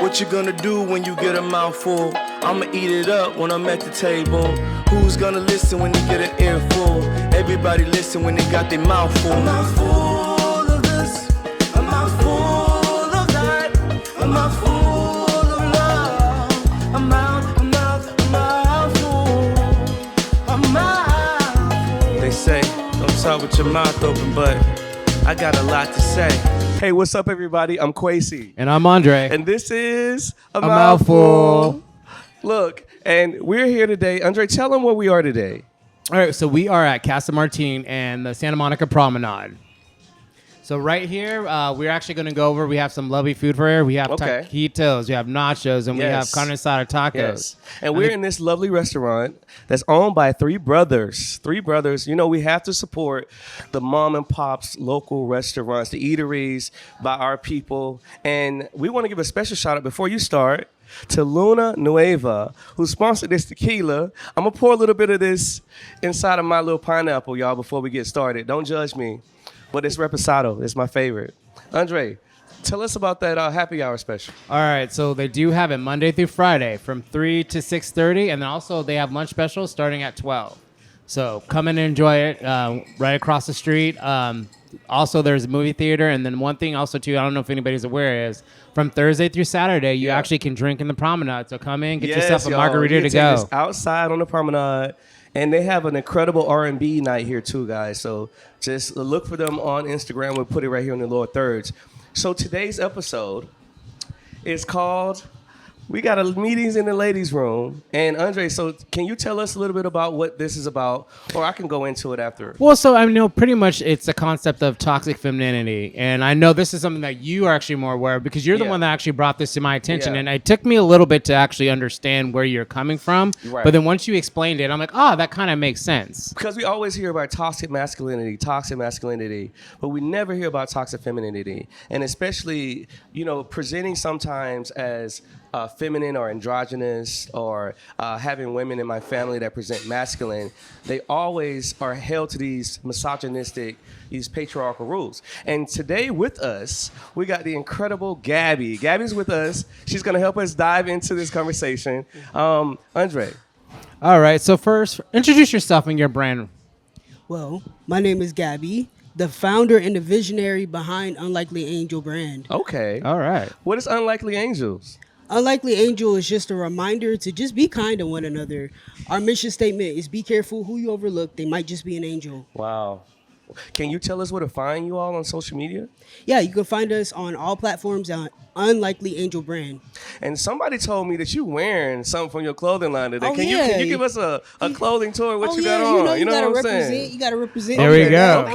What you gonna do when you get a mouthful? I'ma eat it up when I'm at the table. Who's gonna listen when you get an earful? Everybody listen when they got their mouth full. A mouthful of this, a mouthful of that, a mouthful of love, a mouthful. They say, don't talk with your mouth open, but I got a lot to say. Hey, what's up, everybody? I'm Kawasi. And I'm Andre. And this is A Mouthful. Look, and we're here today. Andre, tell them where we are today. All right, so we are at Casa and the Santa Monica Promenade. So right here, we're actually going to go over. We have some lovely food for here. We have taquitos, we have nachos, and we have carne asada tacos. Yes. And we're in this lovely restaurant that's owned by three brothers. Three brothers. You know, we have to support the mom and pops local restaurants, the eateries by our people. And we want to give a special shout out before you start to Luna Nueva, who sponsored this tequila. I'm going to pour a little bit of this inside of my little pineapple, y'all, before we get started. Don't judge me. But it's reposado. It's my favorite. Andre, tell us about that happy hour special. All right, so they do have it Monday through Friday from 3 to 6:30, and then also they have lunch specials starting at 12. So come in and enjoy it right across the street. Also, there's a movie theater, and then one thing also, too, I don't know if anybody's aware is from Thursday through Saturday, you actually can drink in the promenade. So come in, get yourself a margarita to go. This outside on the promenade. And they have an incredible R&B night here too, guys. So just look for them on Instagram. We'll put it right here in the lower thirds. So today's episode is called We Got a Meetings in the Ladies' Room. And Andre, so can you tell us a little bit about what this is about? Or I can go into it after. Well, so I know pretty much it's a concept of toxic femininity. And I know this is something that you are actually more aware of because you're the one that actually brought this to my attention. Yeah. And it took me a little bit to actually understand where you're coming from. Right. But then once you explained it, I'm like, oh, that kind of makes sense. Because we always hear about toxic masculinity, but we never hear about toxic femininity. And especially, you know, presenting sometimes as feminine or androgynous or having women in my family that present masculine, they always are held to these misogynistic, these patriarchal rules. And today with us, we got the incredible Gabby. Gabby's with us. She's going to help us dive into this conversation. Andre. All right. So first, introduce yourself and your brand. Well, my name is Gabby, the founder and the visionary behind Unlikely Angel brand. Okay. All right. What is Unlikely Angels? Unlikely Angel is just a reminder to just be kind to one another. Our mission statement is be careful who you overlook. They might just be an angel. Wow. Can you tell us where to find you all on social media? Yeah, you can find us on all platforms on Unlikely Angel brand. And somebody told me that you wearing something from your clothing line today. Can you give us a clothing tour? What you got on? You know what I'm saying? saying? You got to represent. There we go.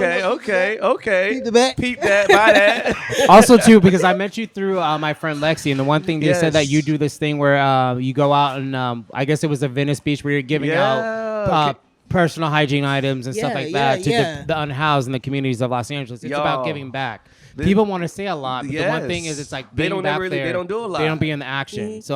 Okay. Peep the back. Peep that, buy that. Also, too, because I met you through my friend Lexi, and the one thing they said that you do this thing where you go out and I guess it was a Venice Beach where you're giving out personal hygiene items and stuff like that to the unhoused in the communities of Los Angeles. It's about giving back. People want to say a lot, but the one thing is it's like being back there. They don't do a lot. They don't be in the action. Mm-hmm. So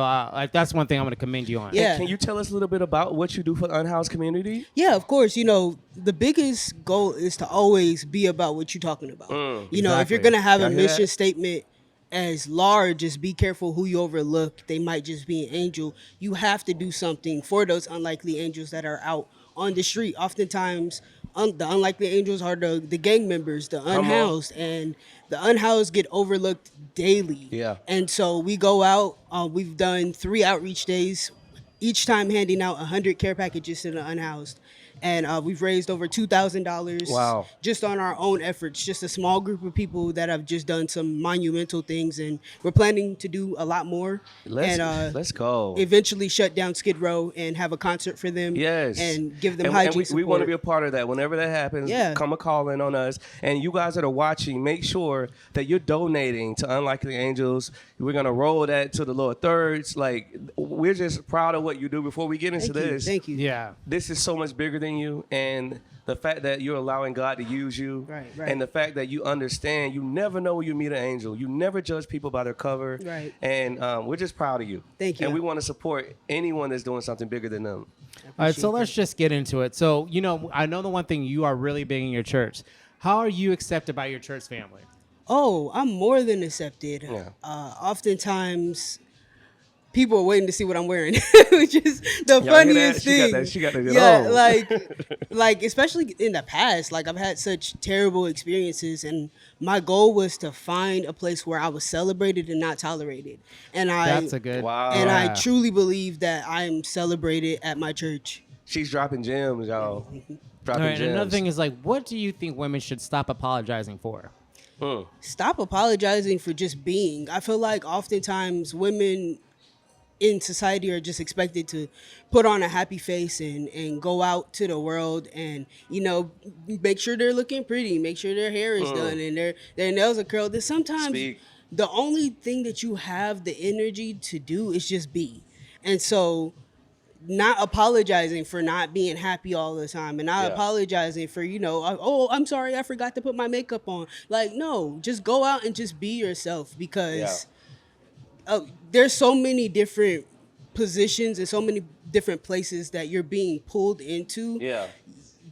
that's one thing I'm going to commend you on. Yeah. Can you tell us a little bit about what you do for the unhoused community? Yeah, of course. You know, the biggest goal is to always be about what you're talking about. You know, if you're going to have a mission statement as large as be careful who you overlook, they might just be an angel, you have to do something for those unlikely angels that are out on the street. Oftentimes, the unlikely angels are the gang members, the unhoused, and the unhoused get overlooked daily. Yeah. And so we go out, we've done 3 outreach days, each time handing out 100 care packages to the unhoused. And we've raised over $2,000 just on our own efforts, just a small group of people that have just done some monumental things. And we're planning to do a lot more. Let's go. Eventually shut down Skid Row and have a concert for them. Yes. And give them hygiene support. We want to be a part of that. Whenever that happens, come a call in on us. And you guys that are watching, make sure that you're donating to Unlikely Angels. We're going to roll that to the lower thirds. Like, we're just proud of what you do. Before we get into this. Thank you. Yeah. This is so much bigger than you, and the fact that you're allowing God to use you, right. And the fact that you understand you never know when you meet an angel. You never judge people by their cover, right. And we're just proud of you. Thank you. And we want to support anyone that's doing something bigger than them. All right, so let's just get into it. So, you know, I know the one thing you are really big in your church. How are you accepted by your church family? Oh, I'm more than accepted. Yeah. Oftentimes, people are waiting to see what I'm wearing, which is the Y'all hear funniest that? thing. She got that Yeah, on. like especially in the past, like I've had such terrible experiences, and my goal was to find a place where I was celebrated and not tolerated. And That's a good. Wow. and I Yeah. truly believe that I'm celebrated at my church. She's dropping gems, y'all. All Dropping right, gems. another thing is like, what do you think women should stop apologizing for? Stop apologizing for just being. I feel like oftentimes women in society are just expected to put on a happy face and go out to the world and make sure they're looking pretty, make sure their hair is done and their nails are curled. And sometimes Speak. the only thing that you have the energy to do is just be. And so not apologizing for not being happy all the time and not Yeah. apologizing for oh, I'm sorry, I forgot to put my makeup on. Like, no, just go out and just be yourself, because there's so many different positions and so many different places that you're being pulled into. Yeah.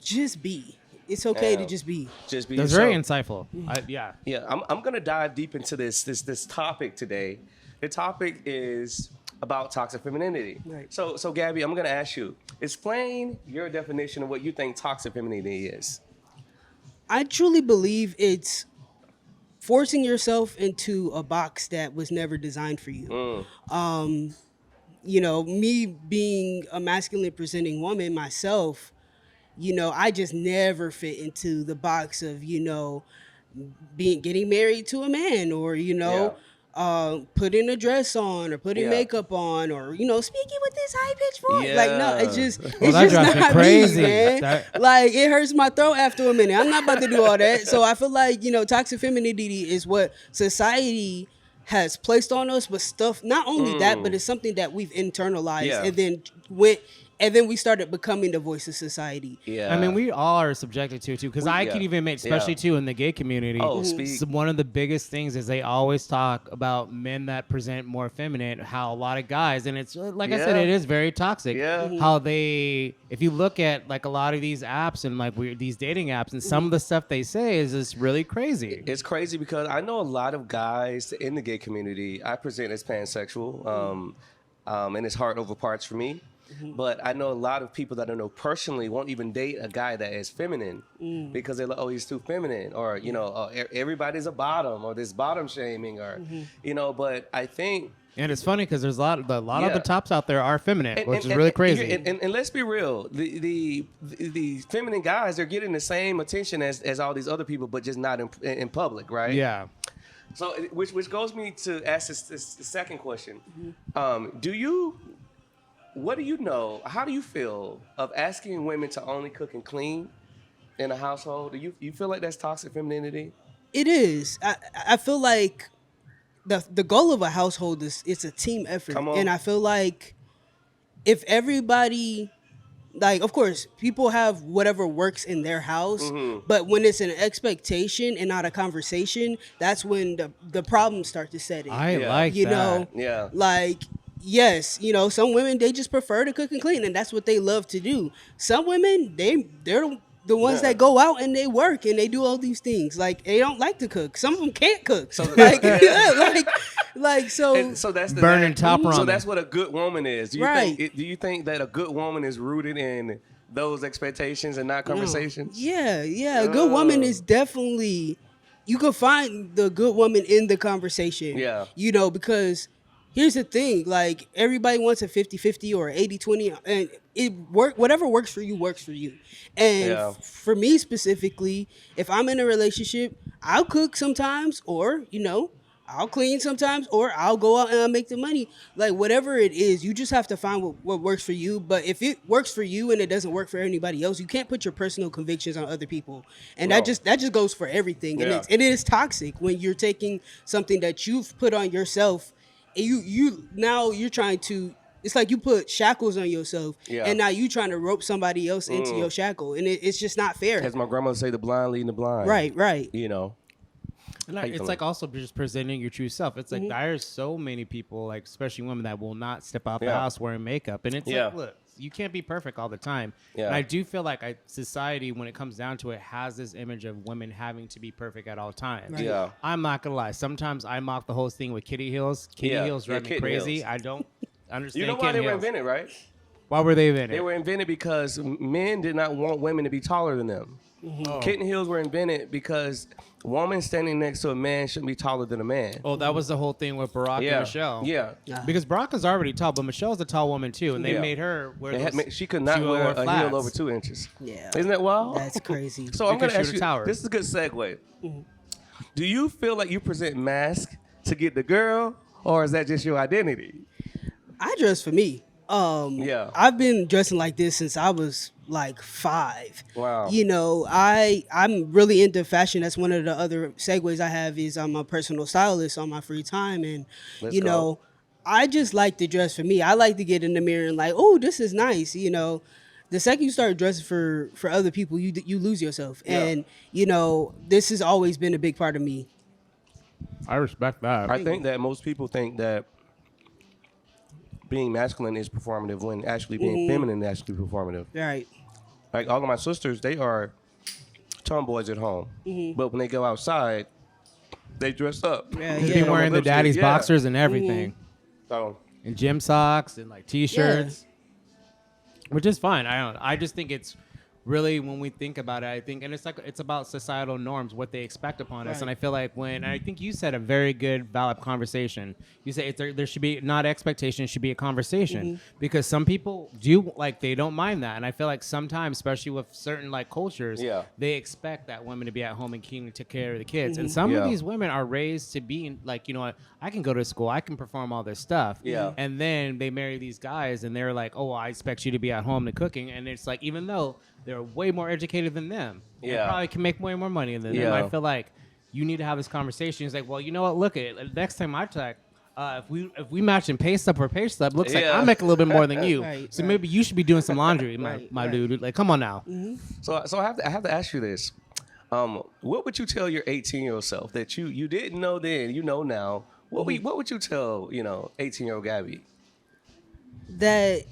Just be. It's okay to Yeah. just be. Just be That's yourself. very insightful. Yeah. Yeah, I'm gonna dive deep into this topic today. The topic is about toxic femininity. Right. So Gabby, I'm gonna ask you, explain your definition of what you think toxic femininity is. I truly believe it's forcing yourself into a box that was never designed for you. Me being a masculine presenting woman myself, I just never fit into the box of, getting married to a man, or, putting a dress on, or putting Yeah. makeup on, or, speaking with this high pitched voice. Yeah. Like, no, it's just, Well, it's that just drives me not crazy. me, man. That- Like, it hurts my throat after a minute. I'm not about to do all that. So I feel like, toxic femininity is what society has placed on us, but not only that, but it's something that we've internalized Yeah. and then we started becoming the voice of society. Yeah. I mean, we all are subjected to it too, because I yeah. can even make, especially Yeah. too in the gay community. Oh, speak. One of the biggest things is they always talk about men that present more feminine, how a lot of guys, and it's like I said, Yeah. it is very toxic. Yeah. How if you look at like a lot of these apps and like these dating apps, and some of the stuff they say is just really crazy. It's crazy because I know a lot of guys in the gay community. I present as pansexual, and it's heart over parts for me. But I know a lot of people that I know personally won't even date a guy that is feminine because they're like, oh, he's too feminine, or everybody's a bottom, or this bottom shaming, or But I think. And it's funny because there's a lot of Yeah. the tops out there are feminine, which is really crazy. And let's be real, the feminine guys, they're getting the same attention as all these other people, but just not in public, right? Yeah. So, which goes me to ask this second question. What do you know? How do you feel of asking women to only cook and clean in a household? Do you feel like that's toxic femininity? It is. I feel like the goal of a household is it's a team effort. Come on. And I feel like if everybody, like, of course, people have whatever works in their house, but when it's an expectation and not a conversation, that's when the problems start to set in. I Yeah. like you that. know, Yeah. like, yes, some women, they just prefer to cook and clean, and that's what they love to do. Some women, they're the ones Yeah. that go out and they work and they do all these things. Like, they don't like to cook. Some of them can't cook. So- Like, so And so that's Burning top So ramen. that's what a good woman is. Do you Right. do you think that a good woman is rooted in those expectations and not conversations? Yeah. A good woman is definitely, you can find the good woman in the conversation. Yeah. Because here's the thing, like, everybody wants a 50-50 or 80-20, and whatever works for you works for you. And Yeah. for me specifically, if I'm in a relationship, I'll cook sometimes, or I'll clean sometimes, or I'll go out and I'll make the money. Like, whatever it is, you just have to find what works for you. But if it works for you and it doesn't work for anybody else, you can't put your personal convictions on other people. And No. that just goes for everything. Yeah. And it is toxic when you're taking something that you've put on yourself, and you're trying to. It's like you put shackles on yourself, Yeah. and now you trying to rope somebody else into your shackle, and it's just not fair. As my grandmother say, the blind leading the blind. Right. And How you it's feeling? like also just presenting your true self. It's like there's so many people, like especially women, that will not step out the Yeah. house wearing makeup, and it's Yeah. like, look, you can't be perfect all the time. Yeah. And I do feel like society, when it comes down to it, has this image of women having to be perfect at all times. Right. Yeah. I'm not gonna lie. Sometimes I mock the whole thing with kitty heels. Kitty Yeah. heels drive Yeah, me kitten crazy. heels. I don't. understand. You know why kitten they were heels. invented, right? Why were they invented? They were invented because men did not want women to be taller than them. Oh. Kitten heels were invented because a woman standing next to a man shouldn't be taller than a man. Oh, that was the whole thing with Barack and Michelle. Yeah. Because Barack is already tall, but Michelle's a tall woman too, and they Yeah. made her wear She could not wear a flats. heel over 2 inches. Yeah. Isn't that wild? That's crazy. So I'm going Because to she ask was a you, this is a good segue. Do you feel like you present mask to get the girl, or is that just your identity? I dress for me. Yeah. I've been dressing like this since I was like 5. Wow. You know, I'm really into fashion. That's one of the other segues I have is I'm a personal stylist on my free time, and Let's you go. know, I just like to dress for me. I like to get in the mirror and like, oh, this is nice. You know, the second you start dressing for other people, you lose yourself, and you know, this has always been a big part of me. I respect that. I think that most people think that being masculine is performative when actually being feminine is actually performative. Right. Like all of my sisters, they are tomboys at home, but when they go outside, they dress up. Yeah, He's yeah. been wearing the Lipstick, daddy's yeah. boxers and everything, So and gym socks and like t-shirts, which is fine. I just think it's really when we think about it, I think, and it's about societal norms, what they expect upon us. Right. And I feel like and I think you said a very good, valid conversation. You say there should be not expectation, it should be a conversation because some people do like they don't mind that, and I feel like sometimes, especially with certain like cultures, they expect that women to be at home and keeping to take care of the kids. And some of these women are raised to be like, you know what, I can go to school, I can perform all this stuff, and then they marry these guys, and they're like, oh, I expect you to be at home and cooking, and it's like even though they're way more educated than them. They probably can make way more money than them. I feel like you need to have this conversation. It's like, well, you know what? Look at it. Next time I check, if we match in pay stub for pay stub, looks like I make a little bit more than you. So maybe you should be doing some laundry, my dude. Like, come on now. So I have to ask you this. What would you tell your 18-year-old self that you didn't know then, you know now? What would you tell 18-year-old Gabby? That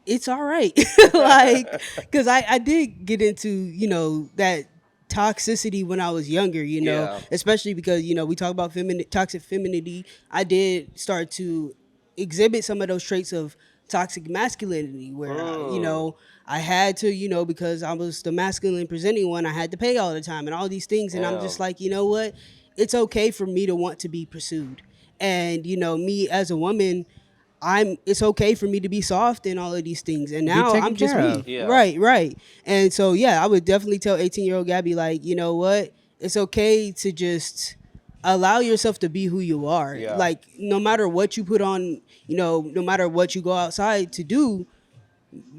it's all right. Like, because I did get into, you know, that toxicity when I was younger, you know, especially because, you know, we talk about toxic femininity. I did start to exhibit some of those traits of toxic masculinity where, you know, I had to, you know, because I was the masculine presenting one, I had to pay all the time and all these things. And I'm just like, you know what? It's okay for me to want to be pursued. And, you know, me as a woman, it's okay for me to be soft and all of these things. And now I'm just me. Right. And so, I would definitely tell 18-year-old Gabby, like, you know what? It's okay to just allow yourself to be who you are. Like, no matter what you put on, you know, no matter what you go outside to do,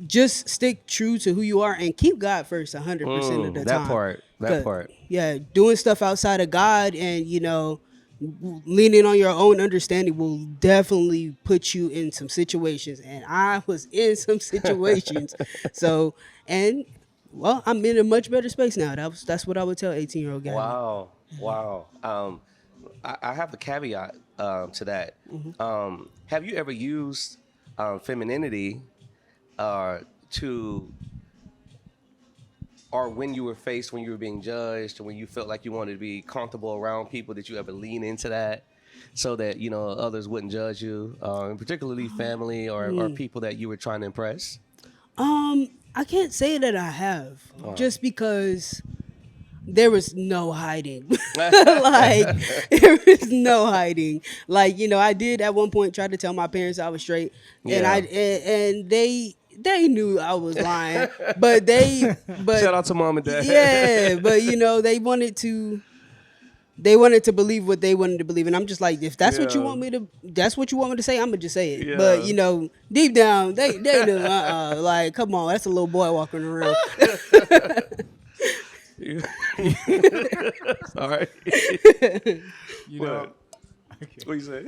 just stick true to who you are and keep God first 100% of the time. That part. Yeah, doing stuff outside of God and, you know, leaning on your own understanding will definitely put you in some situations, and I was in some situations. So, and well, I'm in a much better space now. That's what I would tell 18-year-old Gabby. Wow. I have a caveat to that. Have you ever used femininity or when you were faced, when you were being judged, or when you felt like you wanted to be comfortable around people, did you ever lean into that so that, you know, others wouldn't judge you, and particularly family or people that you were trying to impress? I can't say that I have, just because there was no hiding. Like, there was no hiding. Like, you know, I did at one point try to tell my parents I was straight, and they knew I was lying, but shout out to mom and dad. Yeah, but you know, they wanted to believe what they wanted to believe, and I'm just like, if that's what you want me to say, I'm gonna just say it. But you know, deep down, they knew, like, come on, that's a little boy walking around. All right. You know, what you say?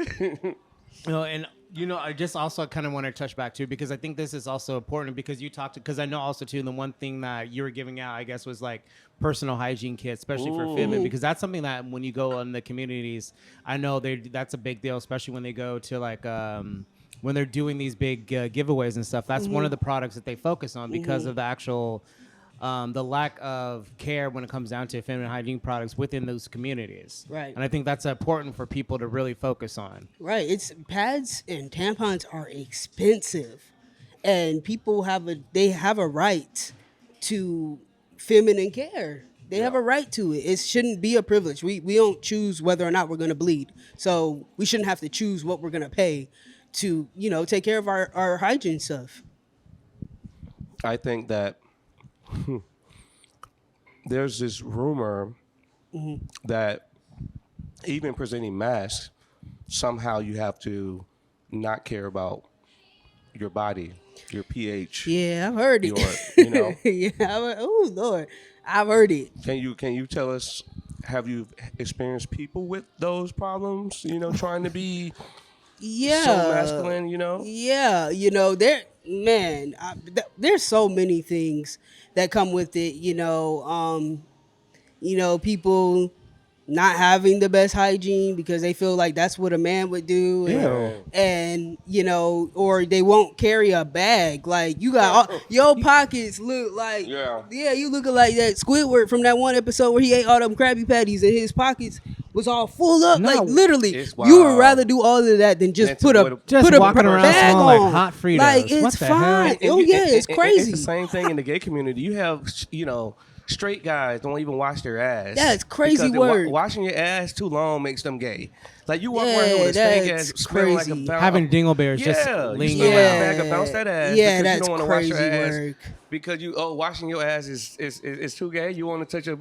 You know, and you know, I just also kind of want to touch back too, because I think this is also important because because I know also too, the one thing that you were giving out, I guess, was like personal hygiene kits, especially for women, because that's something that when you go in the communities, I know that's a big deal, especially when they go to like, when they're doing these big giveaways and stuff. That's one of the products that they focus on because of the actual the lack of care when it comes down to feminine hygiene products within those communities. Right. And I think that's important for people to really focus on. Right. It's pads and tampons are expensive, and people have a right to feminine care. They have a right to it. It shouldn't be a privilege. We don't choose whether or not we're going to bleed. So we shouldn't have to choose what we're going to pay to, take care of our hygiene stuff. I think that there's this rumor that even presenting masks, somehow you have to not care about your body, your pH. Yeah, I've heard it. Yeah, oh Lord, I've heard it. Can you tell us? Have you experienced people with those problems? Trying to be so masculine. Yeah, there's so many things that come with it. People not having the best hygiene because they feel like that's what a man would do, and or they won't carry a bag. Like you got your pockets look like you looking like that Squidward from that one episode where he ate all them Krabby Patties and his pockets was all full up. No, like literally, you would rather do all of that than just put a walking around bag on like hot Fritos. Like it's fine. It's crazy. It's the same thing in the gay community. You have straight guys don't even wash their ass. Yeah, it's crazy word. Washing your ass too long makes them gay. Like you walk around here with a stank ass, smelling like a bounce. Having dingleberries just lingering around. Bag of bounce that ass. Yeah, because that's you don't want to wash your ass work. because washing your ass is too gay. You want to touch your.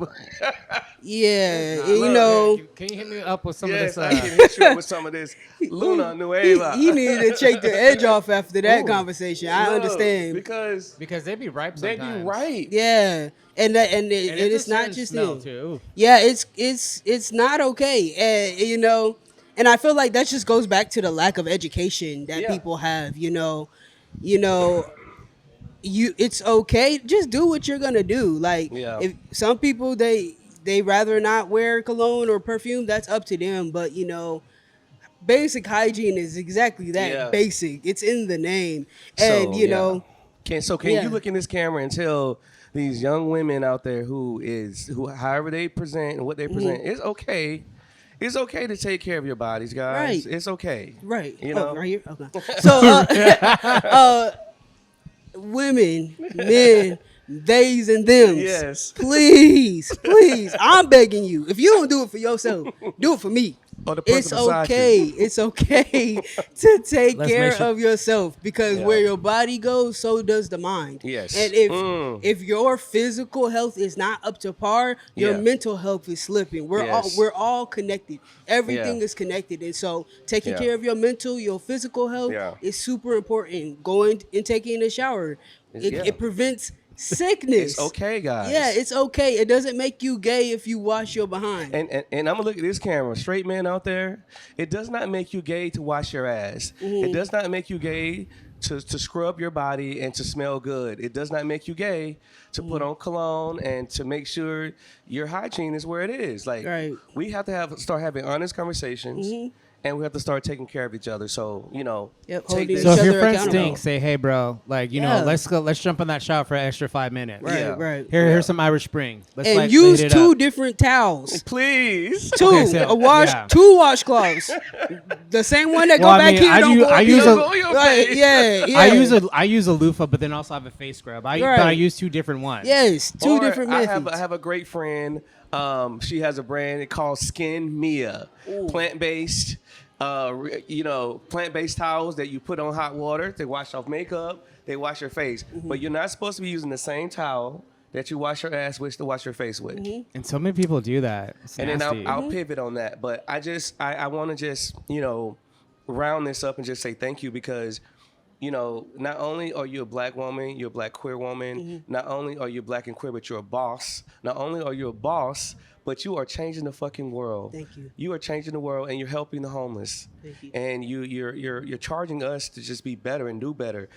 Yeah, Can you hit me up with some of this? I can hit you up with some of this Luna Nueva. He needed to take the edge off after that conversation. I understand because they be ripe sometimes. They be right. Yeah. And it's not just smell him. Too. Yeah, it's not okay. And and I feel like that just goes back to the lack of education that people have. It's okay. Just do what you're gonna do. Like if some people they rather not wear cologne or perfume, that's up to them. But basic hygiene is exactly that. Yeah. Basic. It's in the name. And Can you look in this camera and tell these young women out there who however they present and what they present, it's okay. It's okay to take care of your bodies, guys. Right. It's okay. Right. Right here? Okay. So women, men, theys and thems. Yes. Please, I'm begging you. If you don't do it for yourself, do it for me. It's okay. It's okay to take care of yourself because where your body goes, so does the mind. Yes. And if your physical health is not up to par, your mental health is slipping. We're all connected. Everything is connected. And so taking care of your mental, your physical health is super important. Going and taking a shower. It prevents sickness. It's okay, guys. Yeah, it's okay. It doesn't make you gay if you wash your behind. And I'm gonna look at this camera. Straight men out there, it does not make you gay to wash your ass. It does not make you gay to scrub your body and to smell good. It does not make you gay to put on cologne and to make sure your hygiene is where it is. Like we have to start having honest conversations. And we have to start taking care of each other. So, take this. So if your friend stinks, say, hey, bro, let's jump in that shower for an extra 5 minutes. Right. Here's some Irish Spring. Let's use two different towels. Please. Two. Two washcloths. The same one that go back here I use a loofah, but then also have a face scrub. But I use two different ones. Yes, two different methods. I have a great friend. She has a brand called Skin Mia. Plant-based. Plant-based towels that you put on hot water. They wash off makeup. They wash your face. But you're not supposed to be using the same towel that you wash your ass with to wash your face with. And so many people do that. It's and nasty. then I'll pivot on that. But I want to just, round this up and just say thank you because, not only are you a black woman, you're a black queer woman. Not only are you black and queer, but you're a boss. Not only are you a boss, but you are changing the fucking world. Thank you. You are changing the world, and you're helping the homeless. Thank you. And you're charging us to just be better and do better.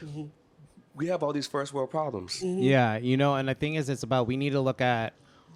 We have all these first world problems. Yeah, and the thing is, it's about we need to look at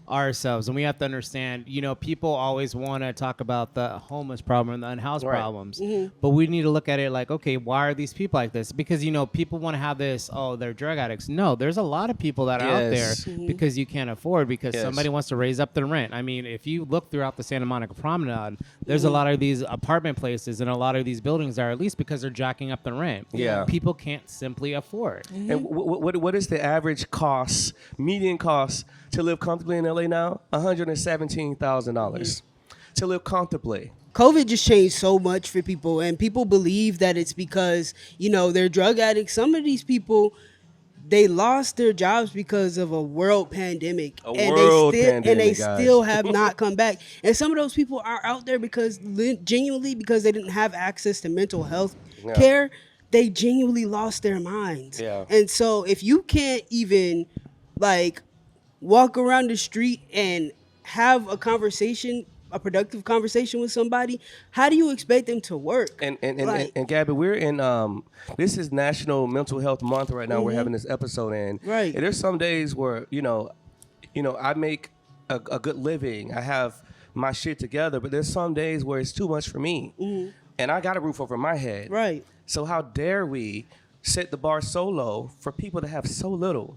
ourselves, and we have to understand, people always want to talk about the homeless problem and the unhoused problems, but we need to look at it like, okay, why are these people like this? Because people want to have this, oh, they're drug addicts. No, there's a lot of people that are out there because you can't afford, because somebody wants to raise up the rent. I mean, if you look throughout the Santa Monica Promenade, there's a lot of these apartment places and a lot of these buildings are, at least because they're jacking up the rent. People can't simply afford. And what is the average cost, median cost to live comfortably in LA now? $117,000 to live comfortably. COVID just changed so much for people, and people believe that it's because, they're drug addicts. Some of these people, they lost their jobs because of a world pandemic. And they still have not come back. And some of those people are out there because genuinely because they didn't have access to mental health care. They genuinely lost their minds. And so if you can't even walk around the street and have a productive conversation with somebody, how do you expect them to work? And Gabby, we're in this is National Mental Health Month right now. We're having this episode in. Right. And there's some days where, I make a good living. I have my shit together, but there's some days where it's too much for me. And I got a roof over my head. Right. So how dare we set the bar so low for people to have so little?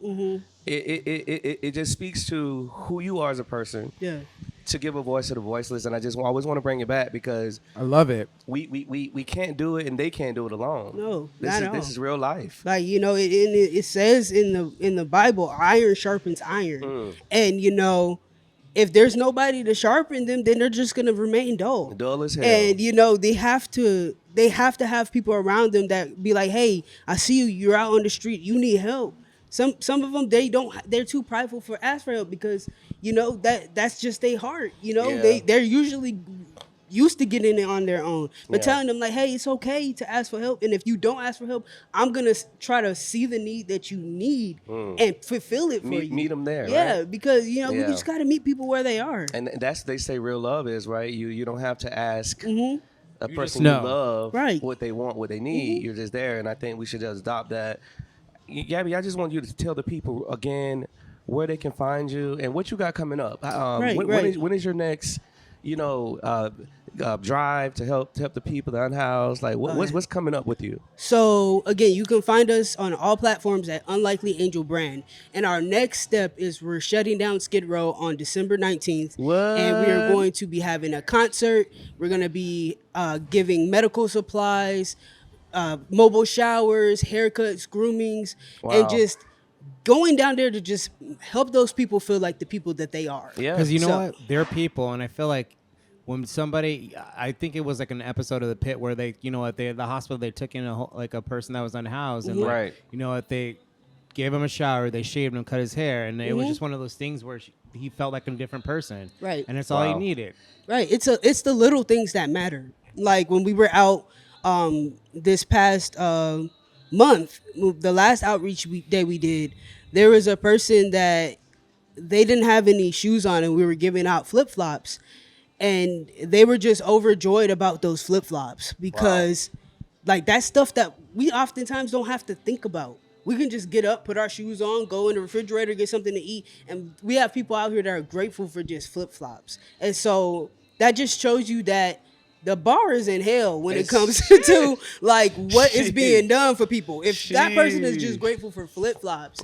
It just speaks to who you are as a person. Yeah. To give a voice to the voiceless, and I just always want to bring it back because I love it. We can't do it, and they can't do it alone. No, this is real life. It says in the Bible, iron sharpens iron, and if there's nobody to sharpen them, then they're just gonna remain dull. Dull as hell. And they have to have people around them that be like, hey, I see you. You're out on the street. You need help. Some of them they're too prideful for ask for help because that's just their heart. They're usually used to getting it on their own, but telling them like, hey, it's okay to ask for help, and if you don't ask for help, I'm gonna try to see the need that you need and fulfill it for you. Meet them there. Right? Because we just got to meet people where they are. And they say real love is right. You don't have to ask a person know. you love Right. what they want, what they need. You're just there, and I think we should just adopt that. Gabby, I just want you to tell the people again where they can find you and what you got coming up. When is your next, drive to help the people, the unhoused? Like, what's coming up with you? So again, you can find us on all platforms at Unlikely Angel Brand. And our next step is we're shutting down Skid Row on December 19th. What? And we are going to be having a concert. We're going to be giving medical supplies, mobile showers, haircuts, groomings, and just going down there to just help those people feel like the people that they are. Yeah. Because what? They're people, and I feel like when somebody, I think it was like an episode of The Pit where they, at the hospital, they took in a person that was unhoused, and they gave him a shower, they shaved him, cut his hair, and it was just one of those things where he felt like a different person. Right. And it's all he needed. Right. It's the little things that matter. Like when we were out this past month, the last outreach that we did, there was a person that they didn't have any shoes on, and we were giving out flip-flops, and they were just overjoyed about those flip-flops because that's stuff that we oftentimes don't have to think about. We can just get up, put our shoes on, go in the refrigerator, get something to eat, and we have people out here that are grateful for just flip-flops. And so that just shows you that the bar is in hell when it comes to what is being done for people. If that person is just grateful for flip-flops,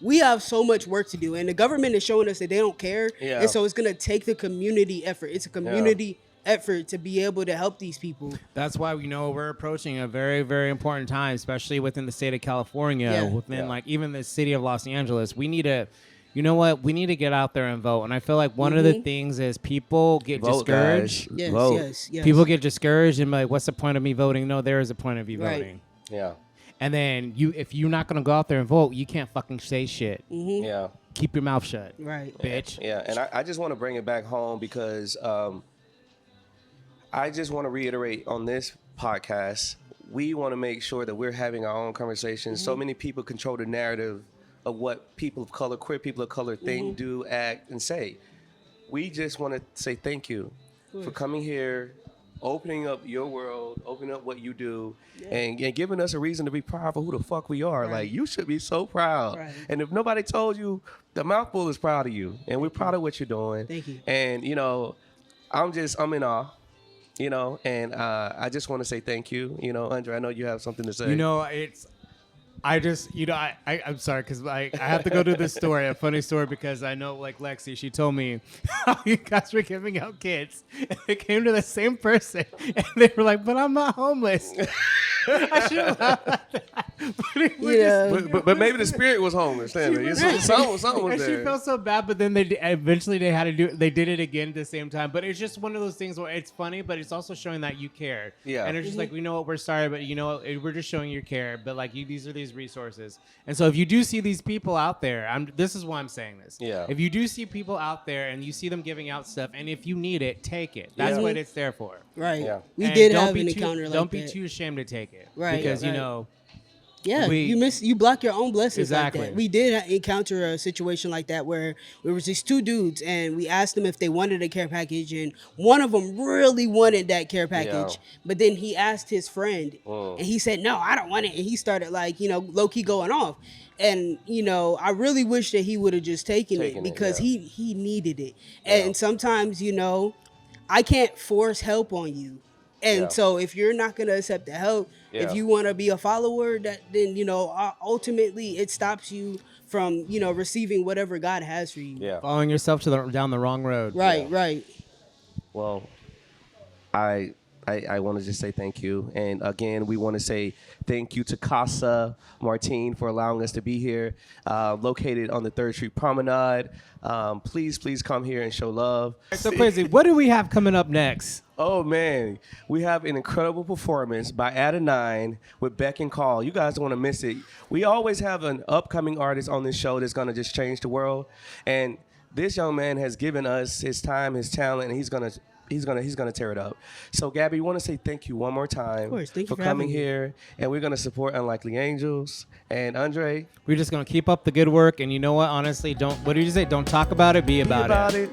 we have so much work to do, and the government is showing us that they don't care. And so it's going to take the community effort. It's a community effort to be able to help these people. That's why we're approaching a very, very important time, especially within the state of California, even the city of Los Angeles. We need to we need to get out there and vote. And I feel like one of the things is people get discouraged. Yes. People get discouraged and be like, what's the point of me voting? No, there is a point of you voting. Yeah. And then if you're not going to go out there and vote, you can't fucking say shit. Yeah. Keep your mouth shut. Right. Bitch. Yeah. And I just want to bring it back home because I just want to reiterate on this podcast, we want to make sure that we're having our own conversations. So many people control the narrative of what people of color, queer people of color think, do, act, and say. We just want to say thank you for coming here opening up your world, opening up what you do, and giving us a reason to be proud for who the fuck we are. Right. Like, you should be so proud. Right. And if nobody told you, the mouthful is proud of you, and we're proud of what you're doing. Thank you. And I'm in awe. And I just want to say thank you. Andre, I know you have something to say. I'm sorry because I have to go to this story, a funny story, because I know, like Lexi, she told me how you guys were giving out kits, and it came to the same person, and they were like, "But I'm not homeless." I should have laughed at that. But maybe the spirit was homeless. Something was And there. she felt so bad, but then eventually they had to do. They did it again at the same time. But it's just one of those things where it's funny, but it's also showing that you care. Yeah. And it's just like, we know what, we're sorry, but we're just showing you care. But like, these are these resources. And so if you do see these people out there, this is why I'm saying this. Yeah. If you do see people out there and you see them giving out stuff, and if you need it, take it. That's what it's there for. Right. Yeah. We And did don't have be an too- encounter like that. Don't be too ashamed to take it. Right, Because right. Yeah, We- you block your own blessings Exactly. like that. We did encounter a situation like that where there was these two dudes, and we asked them if they wanted a care package, and one of them really wanted that care package, but then he asked his friend, and he said, "No, I don't want it," and he started low key going off. And I really wish that he would have just taken it because he needed it. And sometimes I can't force help on you. And so if you're not going to accept the help, if you want to be a follower, then ultimately it stops you from receiving whatever God has for you. Yeah. Following yourself down the wrong road. Right, right. Well, I want to just say thank you. And again, we want to say thank you to Casa, Martine, for allowing us to be here, located on the 3rd Street Promenade. Please come here and show love. So crazy. What do we have coming up next? Oh, man. We have an incredible performance by Ada 9 with Beck and Call. You guys don't want to miss it. We always have an upcoming artist on this show that's going to just change the world. And this young man has given us his time, his talent, and he's gonna tear it up. So, Gabby, we want to say thank you one more time Of course. Thank you for for coming having me. here. And we're going to support Unlikely Angels. And Andre, We're just gonna keep up the good work, and you know what? Honestly, what did you say? Don't talk about it. Be about it.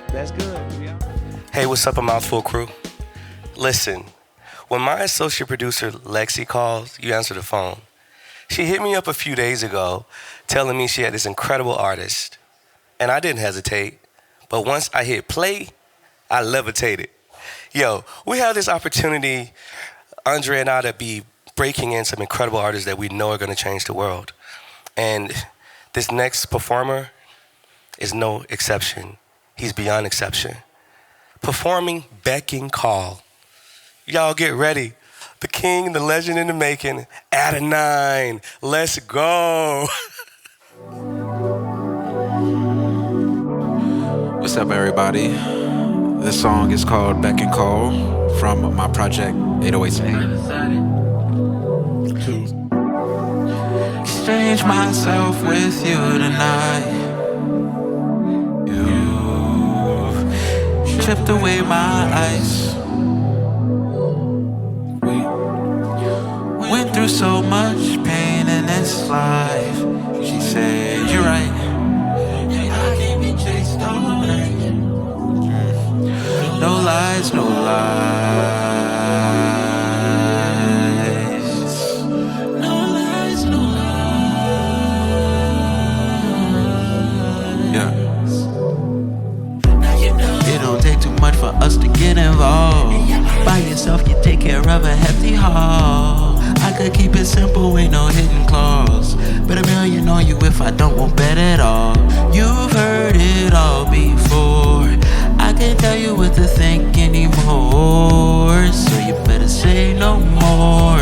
That's good. Hey, what's up, a Mouthful crew? Listen, when my associate producer Lexi calls, you answer the phone. She hit me up a few days ago telling me she had this incredible artist. And I didn't hesitate. But once I hit play, I levitated. Yo, we have this opportunity, Andre and I, to be breaking in some incredible artists that we know are going to change the world. And this next performer is no exception. He's beyond exception. Performing Beck and Call. Y'all get ready. The king, the legend in the making, Ada 9. Let's go. What's up, everybody? This song is called Beck and Call from my project 808. Exchange myself with you tonight. You've chipped away my ice. We went through so much pain in this life. She said, "You're right. I can't be chased all night." No lies, no lies. No lies, no lies. Yeah. It don't take too much for us to get involved. By yourself, you take care of a hefty haul. I could keep it simple, ain't no hidden clause. But $1 million on you if I don't want bet at all. You've heard it all before. I can't tell you what to think anymore. So you better say no more.